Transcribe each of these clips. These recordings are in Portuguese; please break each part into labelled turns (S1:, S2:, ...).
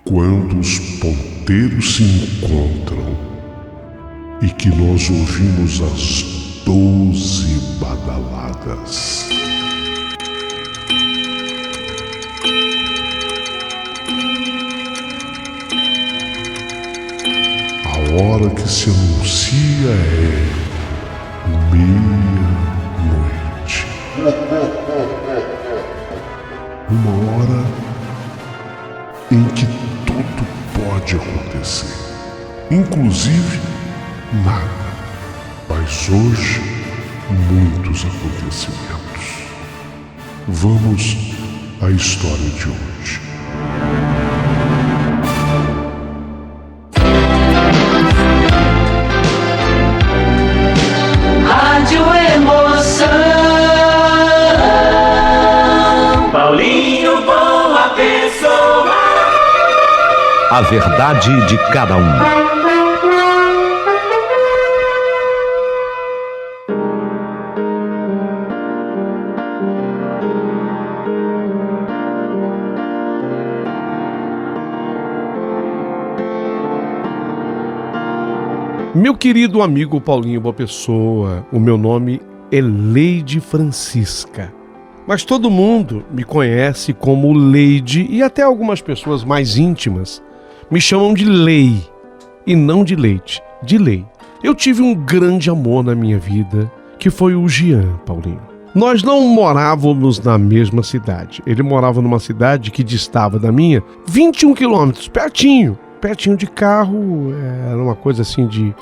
S1: Quando os ponteiros se encontram e que nós ouvimos as 12 badaladas. A hora que se anuncia é meia-noite. Uma hora em que tudo pode acontecer, inclusive nada. Mas hoje, muitos acontecimentos. Vamos à história de hoje.
S2: Rádio Emoção. Paulinho Boa Pessoa.
S3: A verdade de cada um.
S4: Meu querido amigo Paulinho Boa Pessoa, o meu nome é Leide Francisca, mas todo mundo me conhece como Leide e até algumas pessoas mais íntimas me chamam de Lei e não de Leite, de Lei. Eu tive um grande amor na minha vida, que foi o Jean, Paulinho. Nós não morávamos na mesma cidade. Ele morava numa cidade que distava da minha 21 quilômetros, pertinho de carro, era uma coisa assim de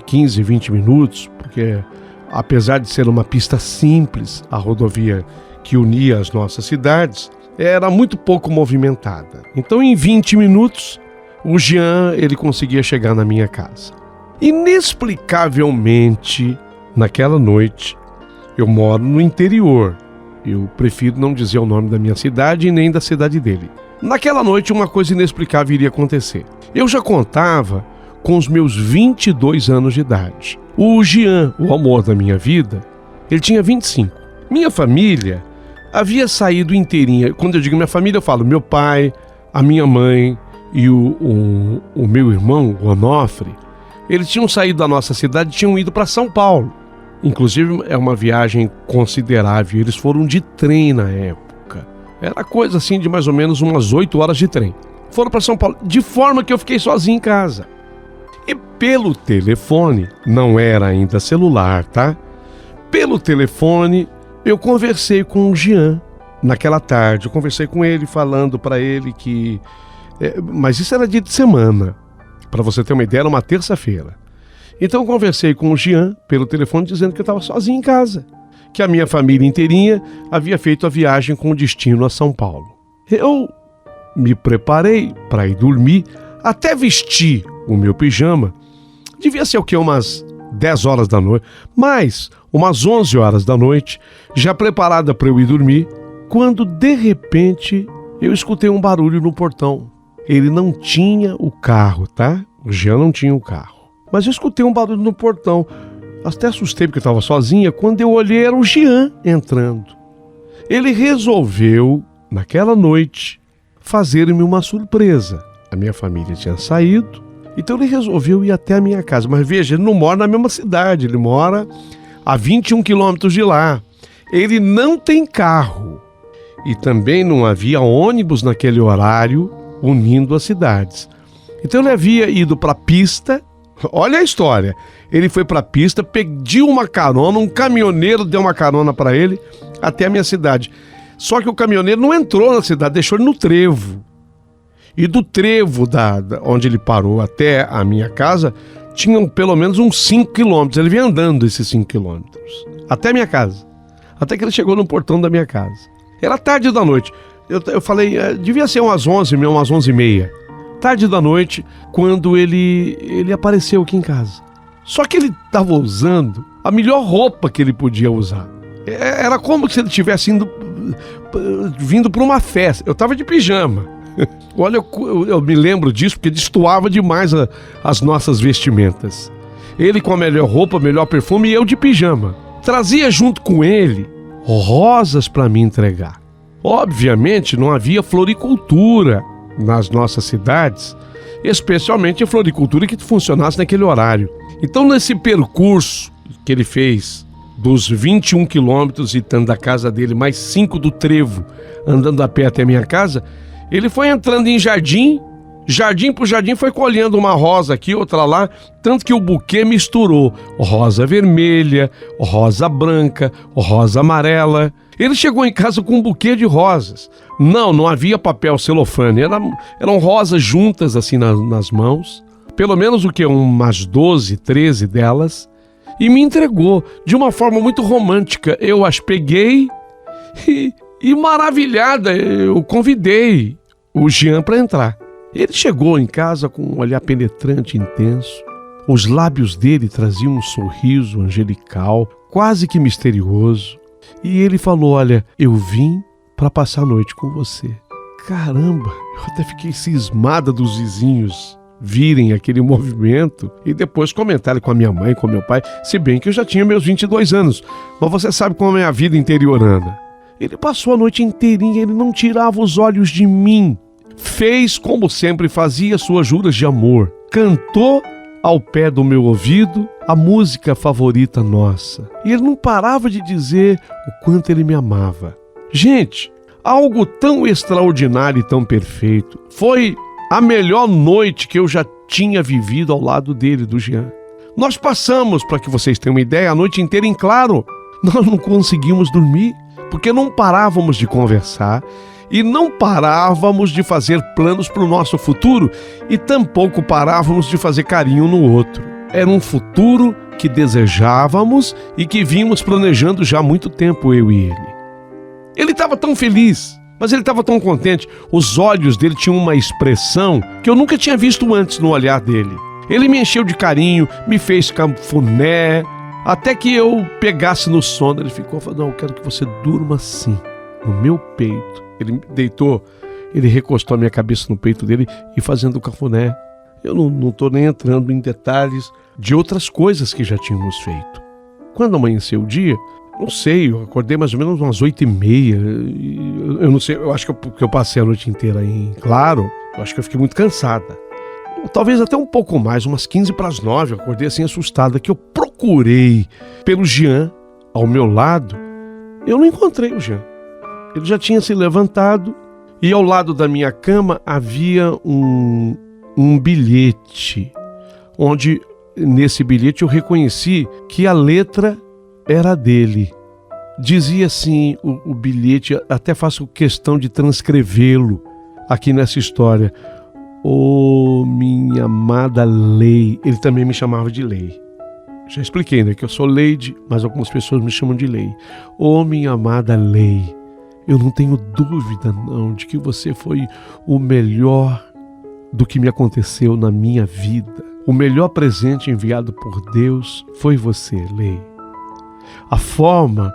S4: 15, 20 minutos, porque apesar de ser uma pista simples, a rodovia que unia as nossas cidades era muito pouco movimentada. Então em 20 minutos, o Jean ele conseguia chegar na minha casa. Inexplicavelmente, naquela noite, eu moro no interior, eu prefiro não dizer o nome da minha cidade e nem da cidade dele. Naquela noite, uma coisa inexplicável iria acontecer. Eu já contava com os meus 22 anos de idade. O Jean, o amor da minha vida, ele tinha 25. Minha família havia saído inteirinha. Quando eu digo minha família, eu falo meu pai, a minha mãe e o meu irmão, o Onofre. Eles tinham saído da nossa cidade e tinham ido para São Paulo. Inclusive, é uma viagem considerável. Eles foram de trem na época. Era coisa assim de mais ou menos umas 8 horas de trem. Foram para São Paulo, de forma que eu fiquei sozinho em casa. E pelo telefone, não era ainda celular, tá? Pelo telefone, eu conversei com o Jean. Naquela tarde, eu conversei com ele, falando para ele que... mas isso era dia de semana. Para você ter uma ideia, era uma terça-feira. Então eu conversei com o Jean pelo telefone, dizendo que eu estava sozinho em casa. Que a minha família inteirinha havia feito a viagem com destino a São Paulo. Eu me preparei para ir dormir, até vestir o meu pijama. Devia ser o quê? Umas 10 horas da noite, mas umas 11 horas da noite, já preparada para eu ir dormir, quando de repente eu escutei um barulho no portão. Ele não tinha o carro, tá? O Jean não tinha o carro. Mas eu escutei um barulho no portão. Até assustei porque eu estava sozinha. Quando eu olhei, era o Jean entrando. Ele resolveu, naquela noite, fazer-me uma surpresa. A minha família tinha saído, então ele resolveu ir até a minha casa. Mas veja, ele não mora na mesma cidade, ele mora a 21 quilômetros de lá. Ele não tem carro. E também não havia ônibus naquele horário unindo as cidades. Então ele havia ido para a pista. Olha a história. Ele foi para a pista, pediu uma carona, um caminhoneiro deu uma carona para ele até a minha cidade. Só que o caminhoneiro não entrou na cidade, deixou ele no trevo. E do trevo onde ele parou até a minha casa, tinham pelo menos uns 5 quilômetros. Ele vinha andando esses 5 quilômetros até a minha casa. Até que ele chegou no portão da minha casa. Era tarde da noite. Eu falei, devia ser umas 11h, umas 11h30. Tarde da noite, quando ele apareceu aqui em casa. Só que ele estava usando a melhor roupa que ele podia usar. Era como se ele tivesse vindo para uma festa. Eu estava de pijama. Olha, eu me lembro disso porque destoava demais as nossas vestimentas. Ele com a melhor roupa, melhor perfume e eu de pijama. Trazia junto com ele rosas para me entregar. Obviamente não havia floricultura nas nossas cidades, especialmente em floricultura, que funcionasse naquele horário. Então, nesse percurso que ele fez, dos 21 quilômetros e tanto da casa dele, mais 5 do trevo, andando a pé até a minha casa, ele foi entrando em jardim por jardim, foi colhendo uma rosa aqui, outra lá, tanto que o buquê misturou rosa vermelha, rosa branca, rosa amarela. Ele chegou em casa com um buquê de rosas. Não havia papel celofane, eram rosas juntas assim nas mãos, pelo menos umas 12, 13 delas, e me entregou de uma forma muito romântica. Eu as peguei e maravilhada, eu convidei o Jean para entrar. Ele chegou em casa com um olhar penetrante e intenso. Os lábios dele traziam um sorriso angelical, quase que misterioso. E ele falou: olha, eu vim para passar a noite com você. Caramba, eu até fiquei cismada dos vizinhos virem aquele movimento e depois comentarem com a minha mãe, com meu pai, se bem que eu já tinha meus 22 anos. Mas você sabe como é a vida interiorana. Ele passou a noite inteirinha, ele não tirava os olhos de mim. Fez como sempre fazia, suas juras de amor. Cantou ao pé do meu ouvido a música favorita nossa. E ele não parava de dizer o quanto ele me amava. Gente, algo tão extraordinário e tão perfeito. Foi a melhor noite que eu já tinha vivido ao lado dele, do Jean. Nós passamos, para que vocês tenham uma ideia, a noite inteira em claro. Nós não conseguimos dormir, porque não parávamos de conversar e não parávamos de fazer planos para o nosso futuro e tampouco parávamos de fazer carinho no outro. Era um futuro que desejávamos e que vínhamos planejando já há muito tempo, eu e ele. Ele estava tão feliz, mas ele estava tão contente. Os olhos dele tinham uma expressão que eu nunca tinha visto antes no olhar dele. Ele me encheu de carinho, me fez cafuné, até que eu pegasse no sono. Ele ficou falando: não, eu quero que você durma assim, no meu peito. Ele deitou, ele recostou a minha cabeça no peito dele e fazendo o cafuné. Eu não estou nem entrando em detalhes de outras coisas que já tínhamos feito. Quando amanheceu o dia, não sei, eu acordei mais ou menos umas 8h30. Eu não sei, eu acho que eu passei a noite inteira em claro. Eu acho que eu fiquei muito cansada. Talvez até um pouco mais, umas 8h45. Eu acordei assim assustada, que eu procurei pelo Jean ao meu lado. Eu não encontrei o Jean. Ele já tinha se levantado e ao lado da minha cama havia um bilhete, onde nesse bilhete eu reconheci que a letra era dele. Dizia assim o bilhete, até faço questão de transcrevê-lo aqui nessa história: ô minha amada Lei. Ele também me chamava de Lei. Já expliquei, né, que eu sou Leide, mas algumas pessoas me chamam de Lei. Ô minha amada Lei, eu não tenho dúvida não de que você foi o melhor do que me aconteceu na minha vida. O melhor presente enviado por Deus foi você, Lei. A forma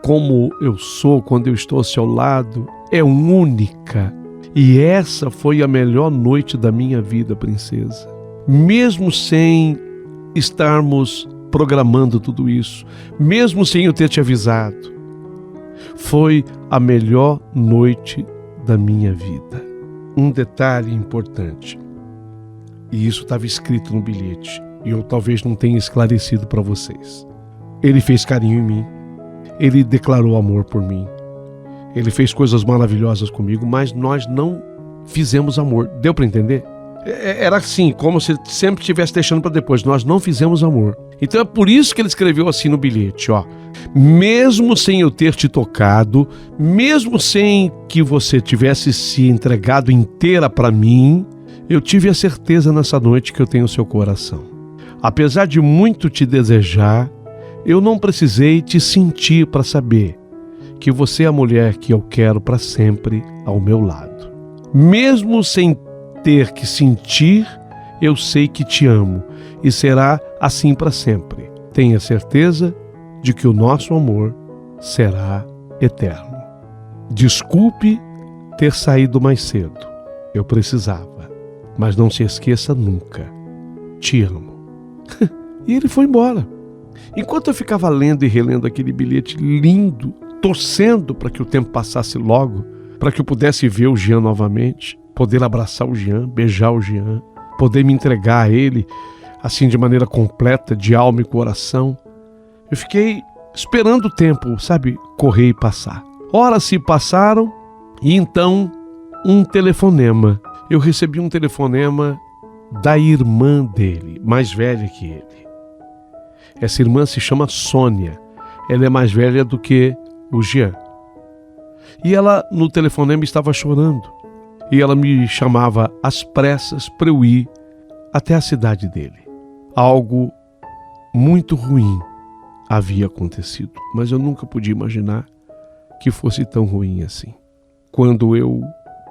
S4: como eu sou quando eu estou ao seu lado é única. E essa foi a melhor noite da minha vida, princesa. Mesmo sem estarmos programando tudo isso, mesmo sem eu ter te avisado, foi a melhor noite da minha vida. Um detalhe importante, e isso estava escrito no bilhete, e eu talvez não tenha esclarecido para vocês. Ele fez carinho em mim, ele declarou amor por mim, ele fez coisas maravilhosas comigo, mas nós não fizemos amor. Deu para entender? Era assim, como se sempre estivesse deixando para depois. Nós não fizemos amor. Então é por isso que ele escreveu assim no bilhete, ó: mesmo sem eu ter te tocado, mesmo sem que você tivesse se entregado inteira para mim, eu tive a certeza nessa noite que eu tenho o seu coração. Apesar de muito te desejar, eu não precisei te sentir para saber que você é a mulher que eu quero para sempre ao meu lado. Mesmo sem ter que sentir, eu sei que te amo e será assim para sempre. Tenha certeza de que o nosso amor será eterno. Desculpe ter saído mais cedo. Eu precisava, mas não se esqueça nunca. Te amo. E ele foi embora. Enquanto eu ficava lendo e relendo aquele bilhete lindo, torcendo para que o tempo passasse logo, para que eu pudesse ver o Jean novamente, poder abraçar o Jean, beijar o Jean, poder me entregar a ele, assim de maneira completa, de alma e coração. Eu fiquei esperando o tempo, sabe, correr e passar. Horas se passaram e então um telefonema. Eu recebi um telefonema da irmã dele, mais velha que ele. Essa irmã se chama Sônia. Ela é mais velha do que o Jean. E ela, no telefonema, estava chorando. E ela me chamava às pressas para eu ir até a cidade dele. Algo muito ruim havia acontecido, mas eu nunca podia imaginar que fosse tão ruim assim. Quando eu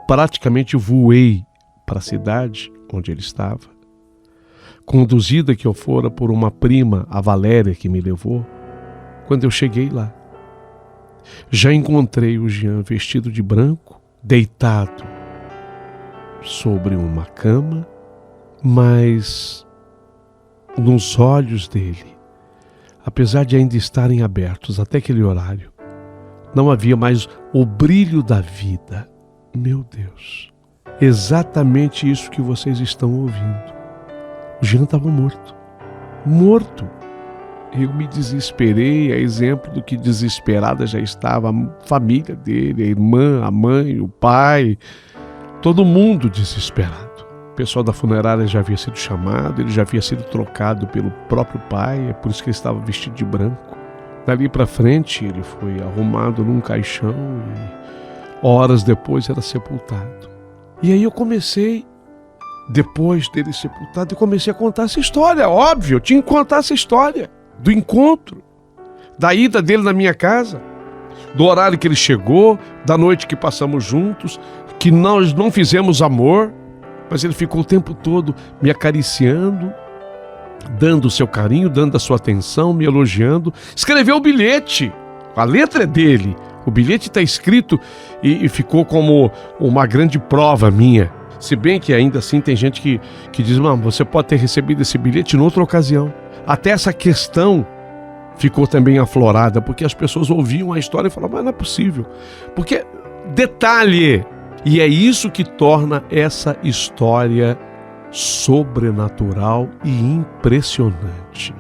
S4: praticamente voei para a cidade onde ele estava, conduzida que eu fora por uma prima, a Valéria, que me levou, quando eu cheguei lá, já encontrei o Jean vestido de branco, deitado sobre uma cama, mas nos olhos dele, apesar de ainda estarem abertos até aquele horário, não havia mais o brilho da vida. Meu Deus, exatamente isso que vocês estão ouvindo. O Jean estava morto. Morto. Eu me desesperei, a exemplo do que desesperada já estava a família dele, a irmã, a mãe, o pai, todo mundo desesperado. O pessoal da funerária já havia sido chamado, ele já havia sido trocado pelo próprio pai, é por isso que ele estava vestido de branco. Dali para frente ele foi arrumado num caixão e horas depois era sepultado. E aí eu comecei, depois dele sepultado, eu comecei a contar essa história. Óbvio, eu tinha que contar essa história do encontro, da ida dele na minha casa, do horário que ele chegou, da noite que passamos juntos, que nós não fizemos amor, mas ele ficou o tempo todo me acariciando, dando o seu carinho, dando a sua atenção, me elogiando. Escreveu o bilhete, a letra é dele, o bilhete está escrito e ficou como uma grande prova minha. Se bem que ainda assim tem gente que diz, mas você pode ter recebido esse bilhete em outra ocasião. Até essa questão ficou também aflorada, porque as pessoas ouviam a história e falavam, mas não é possível. Porque, detalhe, e é isso que torna essa história sobrenatural e impressionante.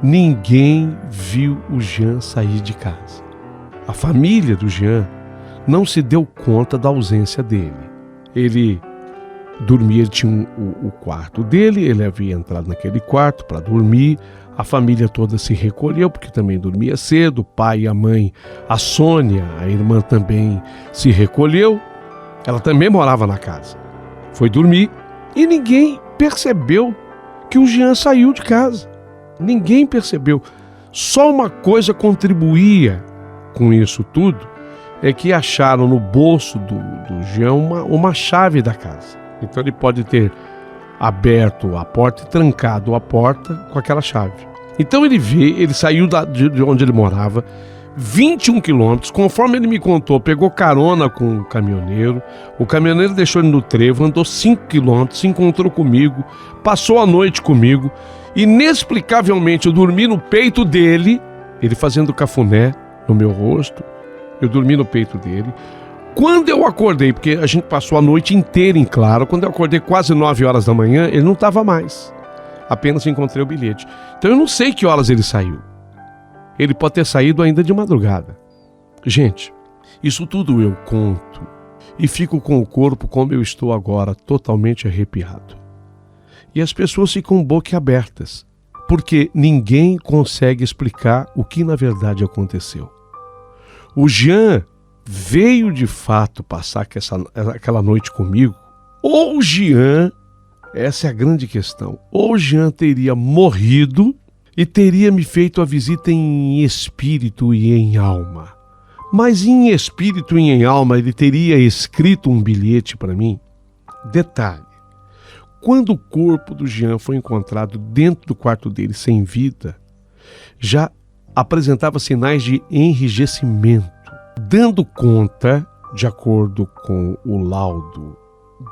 S4: Ninguém viu o Jean sair de casa. A família do Jean não se deu conta da ausência dele. Ele dormia, ele tinha o quarto dele, ele havia entrado naquele quarto para dormir, a família toda se recolheu, porque também dormia cedo, o pai e a mãe, a Sônia, a irmã também se recolheu, ela também morava na casa, foi dormir e ninguém percebeu que o Jean saiu de casa, ninguém percebeu. Só uma coisa contribuía com isso tudo, é que acharam no bolso do Jean uma chave da casa. Então ele pode ter aberto a porta e trancado a porta com aquela chave. Então ele saiu de onde ele morava, 21 quilômetros, conforme ele me contou, pegou carona com o caminhoneiro deixou ele no trevo, andou 5 quilômetros, se encontrou comigo, passou a noite comigo, inexplicavelmente eu dormi no peito dele, ele fazendo cafuné no meu rosto, eu dormi no peito dele. Quando eu acordei, porque a gente passou a noite inteira em claro, quando eu acordei quase 9 horas da manhã, ele não estava mais. Apenas encontrei o bilhete. Então eu não sei que horas ele saiu. Ele pode ter saído ainda de madrugada. Gente, isso tudo eu conto e fico com o corpo como eu estou agora, totalmente arrepiado. E as pessoas ficam boquiabertas, porque ninguém consegue explicar o que na verdade aconteceu. O Jean veio de fato passar aquela noite comigo, ou o Jean, essa é a grande questão, ou o Jean teria morrido e teria me feito a visita em espírito e em alma. Mas em espírito e em alma ele teria escrito um bilhete para mim. Detalhe, quando o corpo do Jean foi encontrado dentro do quarto dele sem vida, já apresentava sinais de enrijecimento, dando conta, de acordo com o laudo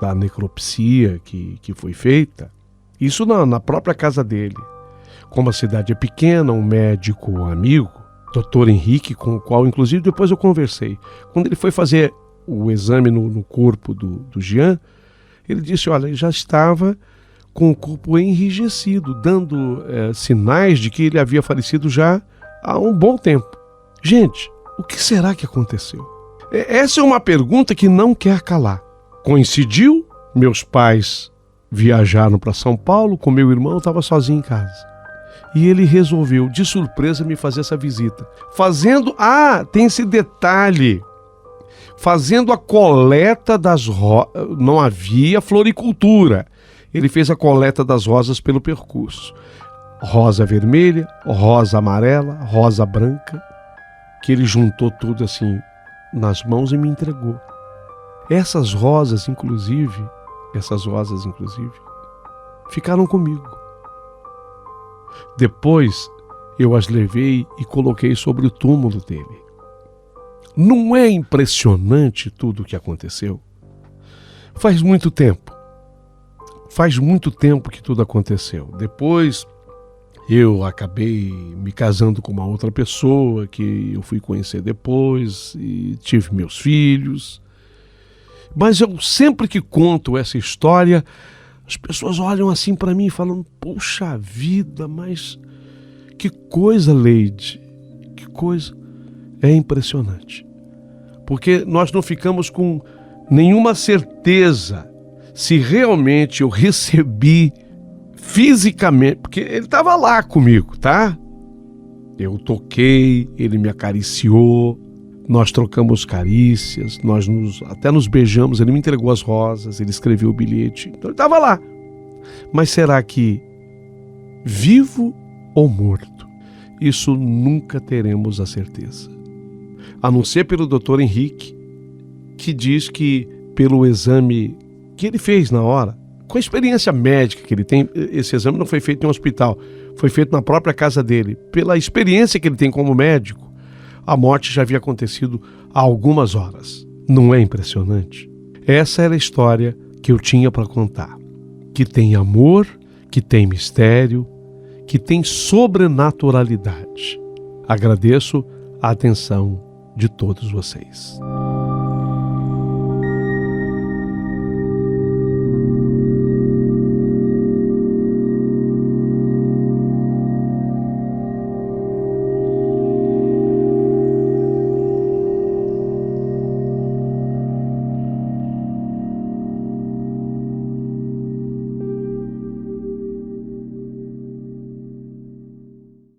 S4: da necropsia que foi feita, isso na própria casa dele. Como a cidade é pequena, um médico amigo, Dr. Henrique, com o qual inclusive depois eu conversei, quando ele foi fazer o exame no corpo do Jean, ele disse, olha, ele já estava com o corpo enrijecido, dando sinais de que ele havia falecido já há um bom tempo. Gente, o que será que aconteceu? Essa é uma pergunta que não quer calar. Coincidiu? Meus pais viajaram para São Paulo, com meu irmão, eu estava sozinho em casa. E ele resolveu, de surpresa, me fazer essa visita. Tem esse detalhe, fazendo a coleta das rosas. Não havia floricultura. Ele fez a coleta das rosas pelo percurso. Rosa vermelha, rosa amarela, rosa branca, que ele juntou tudo assim nas mãos e me entregou. Essas rosas, inclusive, ficaram comigo. Depois, eu as levei e coloquei sobre o túmulo dele. Não é impressionante tudo o que aconteceu? Faz muito tempo que tudo aconteceu. Depois, eu acabei me casando com uma outra pessoa que eu fui conhecer depois e tive meus filhos. Mas eu sempre que conto essa história, as pessoas olham assim para mim e falam, poxa vida, mas que coisa, Leide, que coisa. É impressionante. Porque nós não ficamos com nenhuma certeza se realmente eu recebi fisicamente, porque ele estava lá comigo, tá? Eu toquei, ele me acariciou, nós trocamos carícias, até nos beijamos, ele me entregou as rosas, ele escreveu o bilhete, então ele estava lá. Mas será que vivo ou morto? Isso nunca teremos a certeza. A não ser pelo Dr. Henrique, que diz que pelo exame que ele fez na hora, com a experiência médica que ele tem, esse exame não foi feito em um hospital, foi feito na própria casa dele. Pela experiência que ele tem como médico, a morte já havia acontecido há algumas horas. Não é impressionante? Essa era a história que eu tinha para contar. Que tem amor, que tem mistério, que tem sobrenaturalidade. Agradeço a atenção de todos vocês.